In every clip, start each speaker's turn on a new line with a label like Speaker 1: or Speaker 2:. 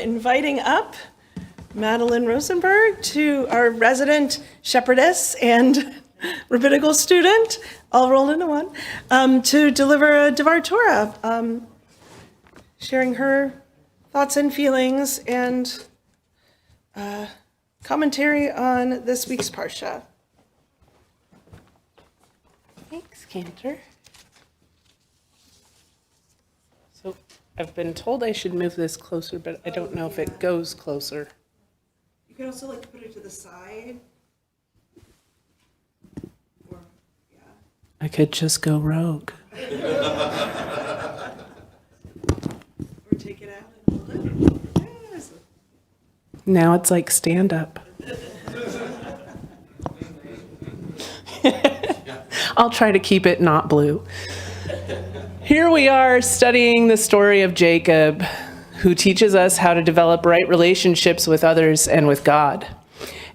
Speaker 1: Inviting up Madeline Rosenberg, to our resident shepherdess and rabbinical student, all rolled into one, to deliver a Devar Torah, sharing her thoughts and feelings and commentary on this week's Parsha. Thanks, Cantor. So I've been told I should move this closer, but I don't know if it goes closer. You can also put it to the side. Or, yeah. I could just go rogue. Or take it out and hold it. Yes. Now it's like stand up. I'll try to keep it not blue. Here we are studying the story of Jacob, who teaches us how to develop right relationships with others and with God.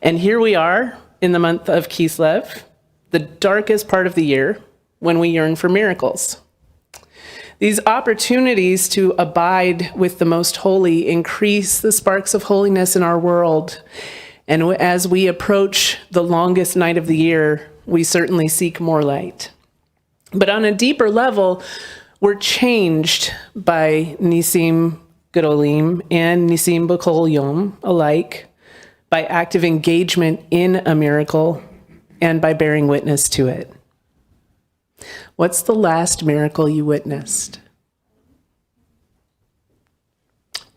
Speaker 1: And here we are in the month of Kislev, the darkest part of the year, when we yearn for miracles. These opportunities to abide with the most holy increase the sparks of holiness in our world. And as we approach the longest night of the year, we certainly seek more light. But on a deeper level, we're changed by Nisim Gedolim and Nisim B'Kol Yom alike, by active engagement in a miracle and by bearing witness to it. What's the last miracle you witnessed?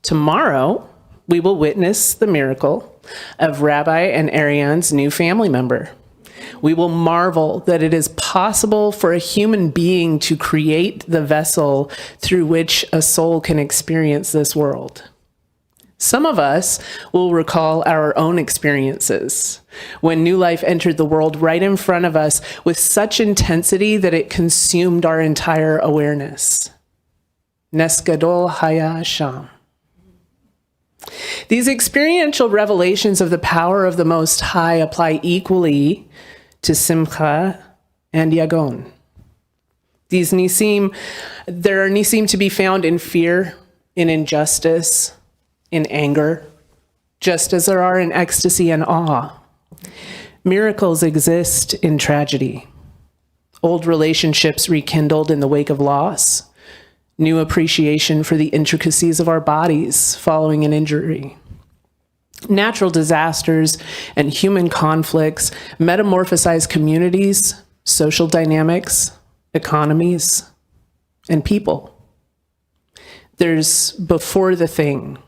Speaker 1: Tomorrow, we will witness the miracle of Rabbi and Ariane's new family member. We will marvel that it is possible for a human being to create the vessel through which a soul can experience this world. Some of us will recall our own experiences when new life entered the world right in front of us with such intensity that it consumed our entire awareness. Nes Gadol Haya Sham. These experiential revelations of the power of the Most High apply equally to Simcha and Yagon. These Nisim, there are Nisim to be found in fear, in injustice, in anger, just as there are in ecstasy and awe. Miracles exist in tragedy. Old relationships rekindled in the wake of loss, new appreciation for the intricacies of our bodies following an injury. Natural disasters and human conflicts metamorphosize communities, social dynamics, economies, and people. There's before the thing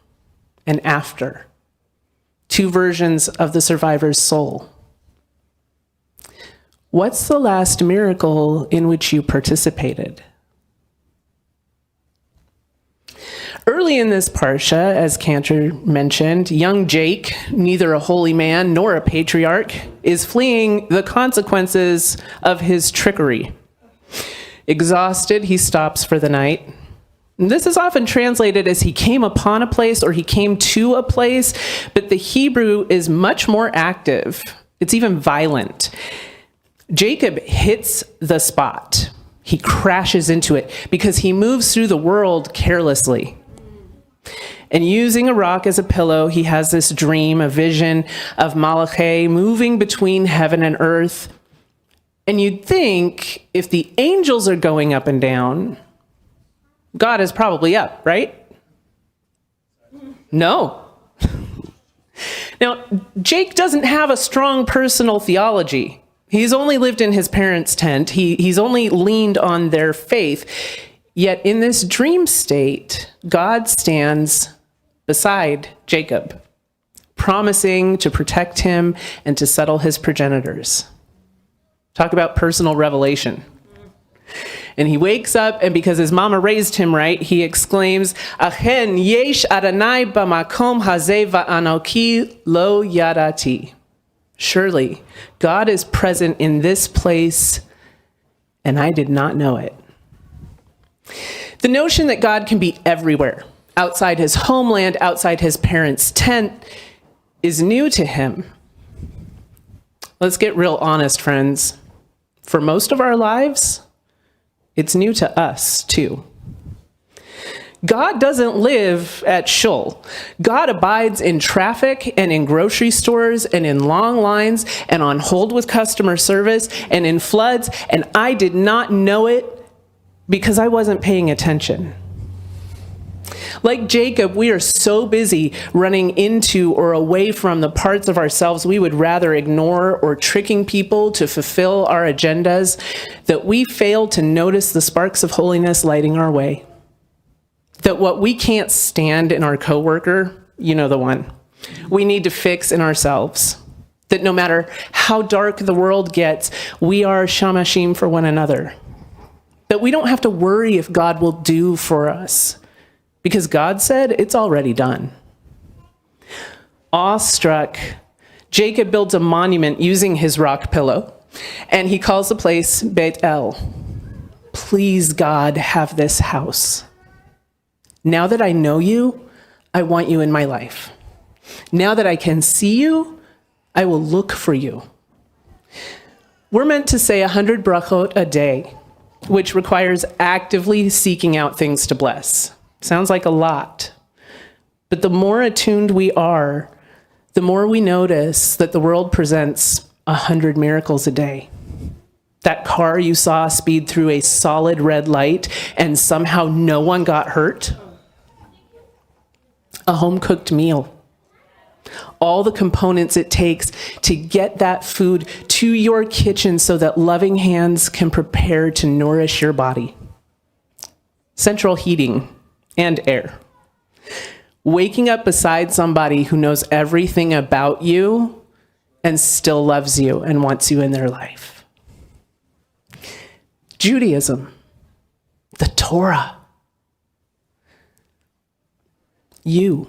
Speaker 1: and after, two versions of the survivor's soul. What's the last miracle in which you participated? Early in this parsha, as Cantor mentioned, young Jake, neither a holy man nor a patriarch, is fleeing the consequences of his trickery. Exhausted, he stops for the night. And this is often translated as he came upon a place or he came to a place, but the Hebrew is much more active. It's even violent. Jacob hits the spot. He crashes into it because he moves through the world carelessly. And using a rock as a pillow, he has this dream, a vision of Malachi moving between heaven and earth. And you'd think if the angels are going up and down, God is probably up, right? No. Now, Jake doesn't have a strong personal theology. He's only lived in his parents' tent. He's only leaned on their faith. Yet in this dream state, God stands beside Jacob, promising to protect him and to settle his progenitors. Talk about personal revelation. And he wakes up, and because his mama raised him right, he exclaims, Achen yesh Adonai b'makom hazeh va'anoki lo yadati. Surely, God is present in this place, and I did not know it. The notion that God can be everywhere, outside his homeland, outside his parents' tent, is new to him. Let's get real honest, friends. For most of our lives, it's new to us, too. God doesn't live at shul. God abides in traffic and in grocery stores and in long lines and on hold with customer service and in floods, and I did not know it because I wasn't paying attention. Like Jacob, we are so busy running into or away from the parts of ourselves we would rather ignore or tricking people to fulfill our agendas that we fail to notice the sparks of holiness lighting our way. That what we can't stand in our coworker, you know the one, we need to fix in ourselves. That no matter how dark the world gets, we are shamashim for one another. That we don't have to worry if God will do for us, because God said it's already done. Awestruck, Jacob builds a monument using his rock pillow, and he calls the place Beit El. Please, God, have this house. Now that I know you, I want you in my life. Now that I can see you, I will look for you. We're meant to say 100 brachot a day, which requires actively seeking out things to bless. Sounds like a lot. But the more attuned we are, the more we notice that the world presents 100 miracles a day. That car you saw speed through a solid red light and somehow no one got hurt. A home-cooked meal. All the components it takes to get that food to your kitchen so that loving hands can prepare to nourish your body. Central heating and air. Waking up beside somebody who knows everything about you and still loves you and wants you in their life. Judaism, the Torah. You.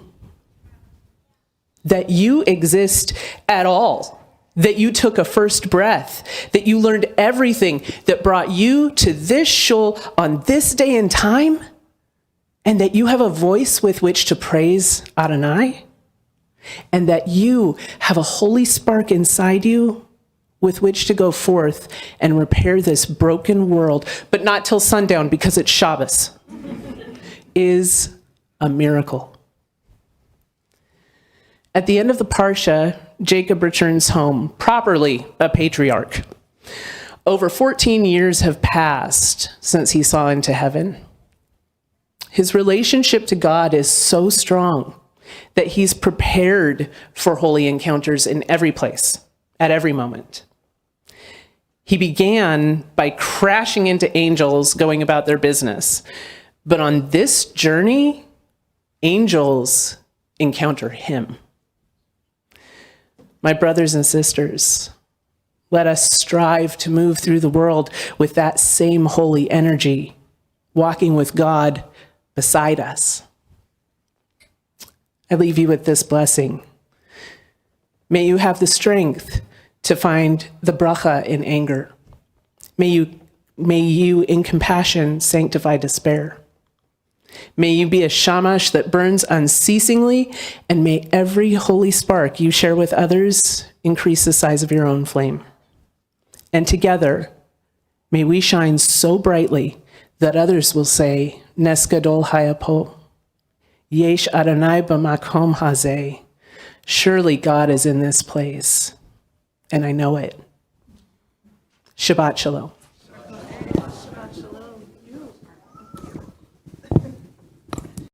Speaker 1: That you exist at all. That you took a first breath. That you learned everything that brought you to this shul on this day and time. And that you have a voice with which to praise Adonai. And that you have a holy spark inside you with which to go forth and repair this broken world, but not till sundown because it's Shabbos, is a miracle. At the end of the Parsha, Jacob returns home, properly a patriarch. Over 14 years have passed since he saw into heaven. His relationship to God is so strong that he's prepared for holy encounters in every place, at every moment. He began by crashing into angels going about their business. But on this journey, angels encounter him. My brothers and sisters, let us strive to move through the world with that same holy energy, walking with God beside us. I leave you with this blessing. May you have the strength to find the bracha in anger. May you in compassion sanctify despair. May you be a shamash that burns unceasingly, and may every holy spark you share with others increase the size of your own flame. And together, may we shine so brightly that others will say, Nes Gadol Hayapo, Yesh Adonai b'makom hazeh. Surely God is in this place, and I know it. Shabbat Shalom.